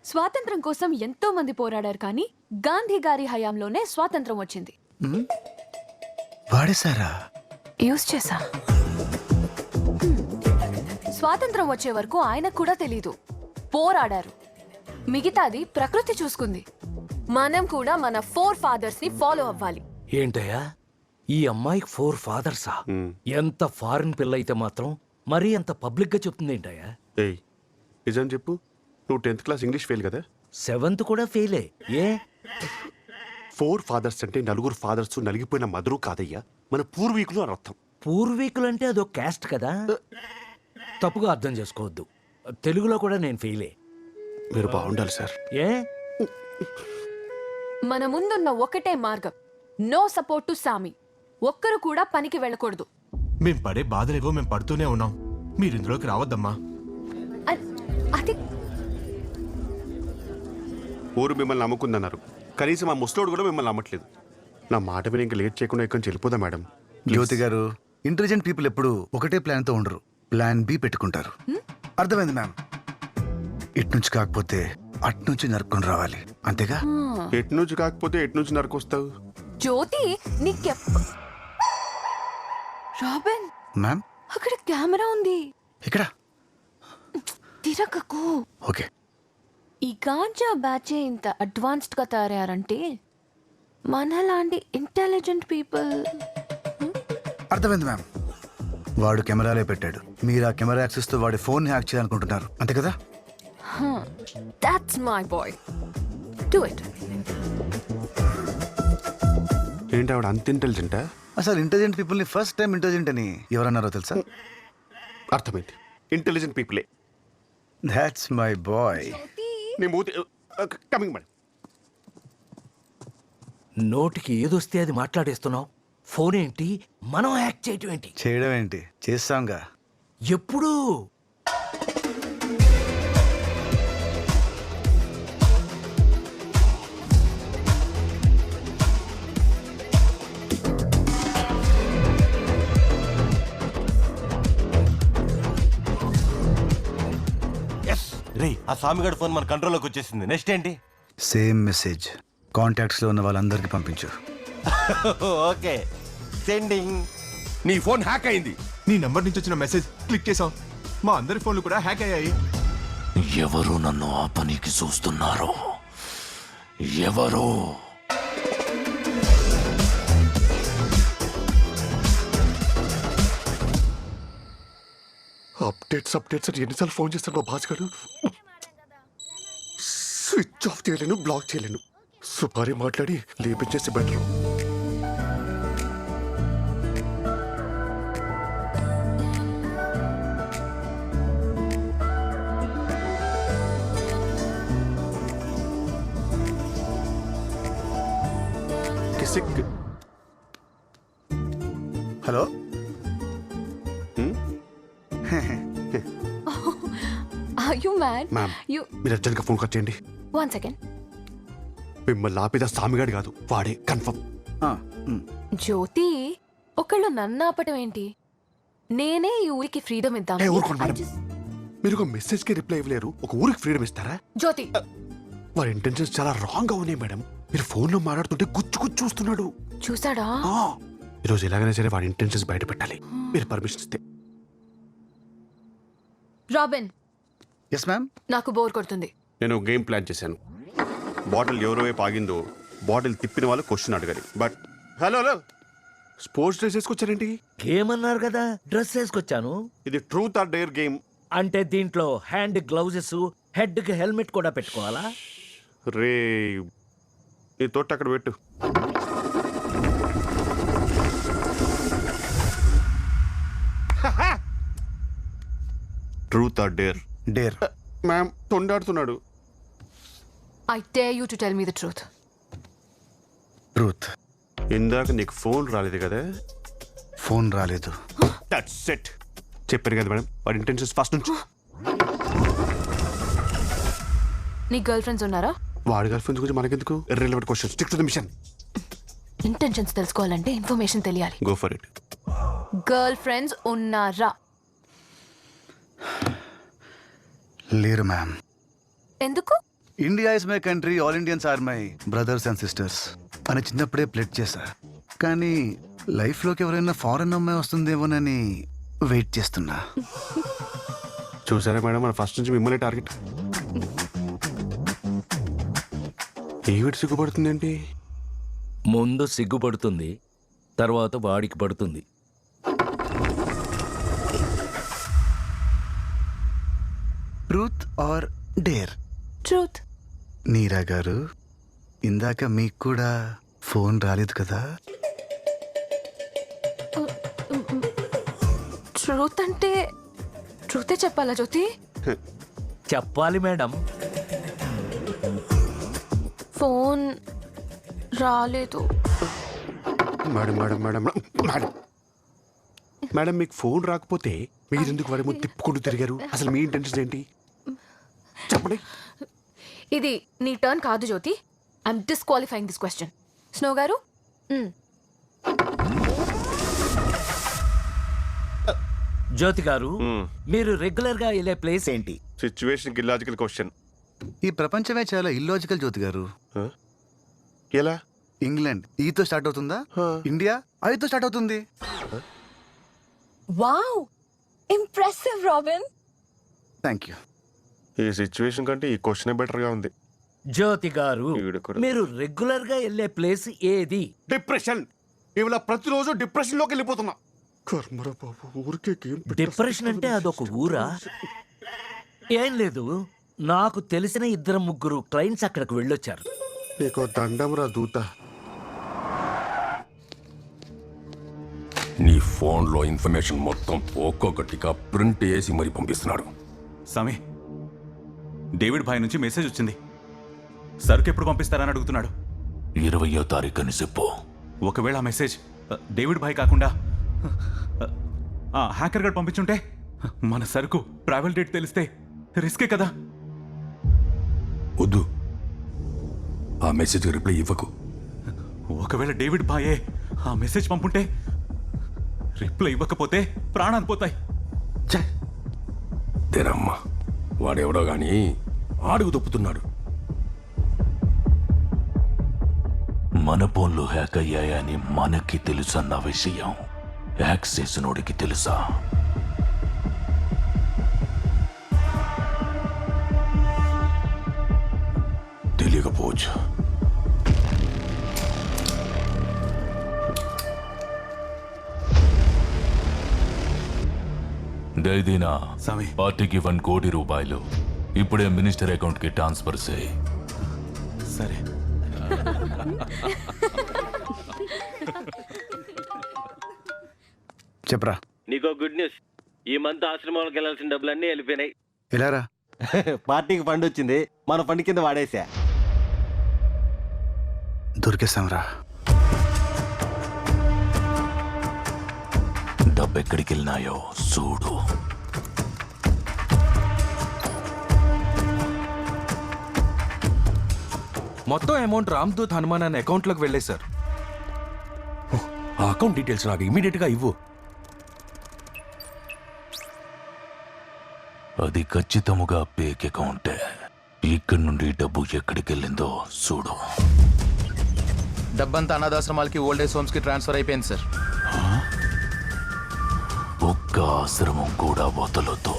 స్వాతంత్రం కోసం ఎంతో మంది పోరాడారు, కానీ గాంధీ గారి హయాంలోనే స్వాతంత్రం వచ్చింది. వాడేశారా? యూజ్ చేసా. స్వాతంత్రం వచ్చే వరకు ఆయనకు కూడా తెలీదు. పోరాడారు. మిగతాది ప్రకృతి చూసుకుంది. మనం కూడా మన 4 ఫాదర్స్ ని ఫాలో అవ్వాలి. ఏంటయ్యా ఈ అమ్మాయికి 4 ఫాదర్సా? ఎంత ఫారిన్ పిల్ల అయితే మాత్రం మరీ అంత పబ్లిక్ గా చెప్తుంది ఏంటయ్యా? ఏయ్ నిజం చెప్పు, నువ్వు 10th క్లాస్ ఇంగ్లీష్ ఫెయిల్ కదా? 7th కూడా ఫెయిలే. ఏ 4 ఫాదర్స్ అంటే నలుగురు ఫాదర్స్ నలిగిపోయిన మదరు కాదయ్యా, మన పూర్వీకులు అని అర్థం. పూర్వీకులంటే అదో క్యాస్ట్ కదా, తప్పుగా అర్థం చేసుకోవద్దు. తెలుగులో కూడా నేను ఫెయిలే. మీరు బాగుండాలి సార్. ఏ మన ముందున్న ఒకటే మార్గం, నో సపోర్ట్ టు సామి. ఒక్కరు కూడా పనికి వెళ్ళకూడదు. మేం పడే బాధలేవో మేము పడుతూనే ఉన్నాం, మీరు ఇందులోకి రావద్దమ్మా. అది ఊరు మిమ్మల్ని నమ్ముకుందన్నారు, కనీసం ఆ ముసలోడు కూడా మిమ్మల్ని నమ్మట్లేదు. నా మాట విని ఇంకా లేట్ చేయకుండా ఇక్కడి నుంచి వెళ్ళిపోదా మేడం? జ్యోతి గారు, ఇంటెలిజెంట్ పీపుల్ ఎప్పుడు ఒకటే ప్లాన్ తో ఉండరు, ప్లాన్ బి పెట్టుకుంటారు. అర్థమైంది మ్యామ్. ఇటు నుంచి కాకపోతే అటు నుంచి నరుక్కొని రావాలి, అంతేగా? ఎటు నుంచి కాకపోతే ఎటు నుంచి నరకొస్తావు? జ్యోతి రాబిన్, మ్యామ్ అక్కడ కెమెరా ఉంది. ఇక్కడ తిరగకు. ఓకే. ఈ గాంజా బ్యాచే ఇంత అడ్వాన్స్డ్ గా తయారయ్యారంటే మనలాంటి ఇంటెలిజెంట్ పీపుల్. అర్థమైంది మ్యామ్. వాడు కెమెరాలే పెట్టాడు, మీరు ఆ కెమెరా యాక్సెస్ తో వాడి ఫోన్ హ్యాక్ చేయాలనుకుంటున్నారు, అంతే కదా? That's my boy, do it. ఏంటి ఆవిడ అంత ఇంటెలిజెంటా? అసలు ఇంటెలిజెంట్ పీపుల్ ని ఫస్ట్ టైం ఇంటెలిజెంట్ అని ఎవరన్నారో తెలుసా? అర్థమైంది, ఇంటెలిజెంట్ పీపులే. That's my boy. నీ మూతి కమింగ్ మేడం. నోటికి ఏదొస్తే అది మాట్లాడేస్తున్నావు. ఫోన్ ఏంటి, మనం యాక్ట్ చేయటం ఏంటి? చేయడం ఏంటి, చేస్తాంగా. ఎప్పుడు? రే ఆ స్వామిగారి ఫోన్ మన కంట్రోల్లోకి వచ్చేసింది. నెక్స్ట్ ఏంటి? సేమ్ మెసేజ్ కాంటాక్ట్స్ లో ఉన్న వాళ్ళందరికీ పంపించు. Okay, sending. నీ ఫోన్ హ్యాక్ అయింది. నీ నంబర్ నుంచి వచ్చిన మెసేజ్ క్లిక్ చేసాం, మా అందరి ఫోన్లు కూడా హ్యాక్ అయ్యాయి. ఎవరు నన్ను ఆ పనికి చూస్తున్నారో? ఎవరు? అప్డేట్స్ అని ఎన్నిసార్లు ఫోన్ చేస్తాడు మా బాస్ గారు. స్విచ్ ఆఫ్ చేయలేను, బ్లాక్ చేయలేను. సుపారీ మాట్లాడి లేపించేసి better. Hello. Are you mad? Ma'am, You మీరు అర్జెంట్గా ఫోన్ కట్ చేయండి. one second. మిమ్మల్ని ఆపేదా సామిగాడు కాదు, వాడే కన్ఫర్మ్. జ్యోతి, ఒకళ్ళు నన్ను ఆపటం ఏంటి? నేనే ఈ ఊరికి ఫ్రీడమ్ ఇద్దాం. ఊరుకోండి మేడం, మీరు ఒక మెసేజ్ కి రిప్లై ఇవ్వలేరు, ఒక ఊరికి ఫ్రీడమ్ ఇస్తారా? జ్యోతి, వారి ఇంటెన్షన్స్ చాలా రాంగ్ గా ఉన్నాయి మేడం. మీరు ఫోన్ లో మాట్లాడుతుంటే గుచ్చు చూస్తున్నాడు. చూసాడా? ఈరోజు ఎలాగైనా సరే వాడి ఇంటెన్షన్స్ బయట పెట్టాలి, మీరు పర్మిషన్ ఇస్తే. Robin, yes ma'am. నాకు బోర్ కొడుతుంది. నేను గేమ్ ప్లాన్ చేశాను. బాటిల్ ఎవరో వైపు ఆగిందో బాటిల్ తిప్పిన వాళ్ళు క్వశ్చన్ అడగాలి. బట్ హలో స్పోర్ట్స్ డ్రెస్ వేసుకొచ్చారేంటి? గేమ్ అన్నారు కదా, డ్రెస్ వేసుకొచ్చాను. ఇది ట్రూత్ ఆర్ డేర్ గేమ్. అంటే దీంట్లో హ్యాండ్ గ్లౌజెస్, హెడ్ కి హెల్మెట్ కూడా పెట్టుకోవాలా? రే నీ తోట అక్కడ పెట్టు. Truth or dare? Dare. Ma'am తొండాడుతున్నాడు. I dare you to tell me the truth. Truth. ఇందాక నీకు ఫోన్ రాలేదు కదా? ఫోన్ రాలేదు. That's it. చెప్పాను కదా మేడం, వాడి ఇంటెన్షన్స్ ఫస్ట్ నుంచి. నీ గర్ల్ ఫ్రెండ్స్ ఉన్నారా? వాడి గర్ల్ ఫ్రెండ్స్ గురించి మనకెందుకు? Irrelevant question, stick to the mission. Intentions తెలుసుకోవాలంటే ఇన్ఫర్మేషన్ తెలియాలి. Go for it. Girl friends ఉన్నారా? లేరు మ్యామ్. ఎందుకు? India is my country, all Indians are my brothers and sisters అని చిన్నప్పుడే ప్లెడ్ చేశా. కానీ లైఫ్లోకి ఎవరైనా ఫారెన్ అమ్మాయి వస్తుందేమోనని వెయిట్ చేస్తున్నా. చూసారా మేడం, మన ఫస్ట్ నుంచి మిమ్మల్ని టార్గెట్. ఏమిటి సిగ్గుపడుతుంది ఏంటి? ముందు సిగ్గుపడుతుంది, తర్వాత వాడికి పడుతుంది. Truth or dare? ట్రూత్. నీరా గారు, ఇందాక మీకు కూడా ఫోన్ రాలేదు కదా? ట్రూత్ అంటే ట్రూతే చెప్పాలా జ్యోతి? చెప్పాలి మేడం. ఫోన్ రాలేదు. Madam madam madam madam madam, మీకు ఫోన్ రాకపోతే మీరెందుకు వాడి ముందు తిప్పుకుంటూ తిరిగారు? అసలు మీ ఇంటెన్షన్ ఏంటి చెప్పండి. ఇది నీ టర్న్ కాదు Jyoti. I'm disqualifying this question. Snow గారు, జ్యోతి గారు, మీరు రెగ్యులర్ గా వెళ్ళే ప్లేస్ ఏంటి? Situation illogical question. ఈ ప్రపంచమే చాలా ఇల్లాజికల్ జ్యోతి గారు. ఎలా? ఇంగ్లాండ్ ఈతో స్టార్ట్ అవుతుందా? ఇండియా ఐతో స్టార్ట్ అవుతుంది. Wow, impressive Robin. Thank you. ఈ సిచ్యువేషన్ కంటే ఈ క్వశ్చన్ బెటర్ గా ఉంది. జ్యోతి గారు, ఈవిడ కూడా. మీరు రెగ్యులర్ గా వెళ్ళే ప్లేస్ ఏది? డిప్రెషన్. ఇవాళ ప్రతిరోజు డిప్రెషన్ లోకి వెళ్ళిపోతున్నా. కర్మరా బాబు, ఊరికే డిప్రెషన్ అంటే అదొక ఊరా? ఏం లేదు, నాకు తెలిసిన 2-3 క్లయింట్స్ అక్కడికి వెళ్ళొచ్చారు. నీకు దండం రా దూత. నీ ఫోన్లో ఇన్ఫర్మేషన్ మొత్తం ఒక్కొక్కటిగా ప్రింట్ చేసి మరి పంపిస్తున్నాడు. సమీ, డేవిడ్ భాయ్ నుంచి మెసేజ్ వచ్చింది. సరుకు ఎప్పుడు పంపిస్తారని అడుగుతున్నాడు. 20వ తారీఖు అని చెప్పు. ఒకవేళ ఆ మెసేజ్ డేవిడ్ భాయ్ కాకుండా ఆ హ్యాకర్ గడ్ పంపించుంటే మన సరుకు ట్రావెల్ డేట్ తెలిస్తే రిస్కే కదా. వద్దు, ఆ మెసేజ్ రిప్లై ఇవ్వకు. ఒకవేళ డేవిడ్ భాయే ఆ మెసేజ్ పంపుంటే రిప్లై ఇవ్వకపోతే ప్రాణాలు పోతాయి. తెరమ్మా, వాడెవడో గాని ఆడుగు తప్పుతున్నాడు. మన ఫోన్లు హ్యాక్ అయ్యాయని మనకి తెలుసన్న విషయం హ్యాక్ చేసినోడికి తెలుసా? తెలియకపోవచ్చు. దైదీనా, సమీ, పార్టీకి 1 కోటి రూపాయలు ఇప్పుడే మినిస్టర్ అకౌంట్ కి ట్రాన్స్ఫర్ చేయి. సరే. చెప్పరా. నీకో గుడ్ న్యూస్. ఈ మంత్ ఆశ్రమాలకు వెళ్ళాల్సిన డబ్బులన్నీ వెళ్ళిపోయినాయి. ఎలారా? పార్టీకి ఫండ్ వచ్చింది, మన ఫండ్ కింద వాడేసా. దొరికేస్తాంరా. డబ్బు ఎక్కడికి వెళ్ళినాయో చూడు. మొత్తం అమౌంట్ రామ్దూత్ హనుమాన్ అనే అకౌంట్లోకి వెళ్ళే సార్. ఆ అకౌంట్ డీటెయిల్స్ నాకు ఇమీడియట్ గా ఇవ్వు. అది ఖచ్చితముగా పేక్ అకౌంటే. ఇక్కడి నుండి డబ్బు ఎక్కడికి వెళ్ళిందో చూడు. డబ్బంతా అనాథాశ్రమాలకి, ఓల్డ్ ఏజ్ హోమ్స్ కి ట్రాన్స్ఫర్ అయిపోయింది సార్. ఒక్క ఆశ్రమం కూడా వదలొద్దు.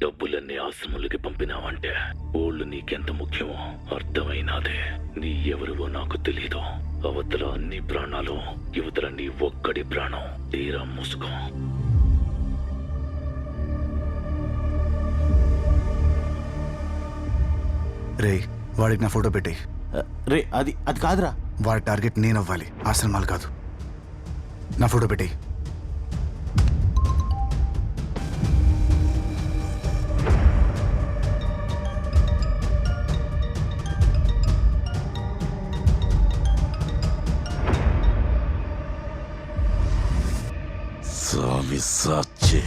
డబ్బులన్నీ ఆశ్రములకి పంపినావంటే ఓళ్ళు నీకెంత ముఖ్యమో అర్థమైనాదే. నీ ఎవరివో నాకు తెలీదు. అవతల అన్ని ప్రాణాలు, యువతల నీ ఒక్కడి ప్రాణం. తీరా ముసుగు. రే, వాడికి నా ఫోటో పెట్టి. రే, అది కాదురా. వాడి టార్గెట్ నేను అవ్వాలి, ఆశ్రమాలు కాదు. నా ఫోటో పెట్టి. సావి సాచే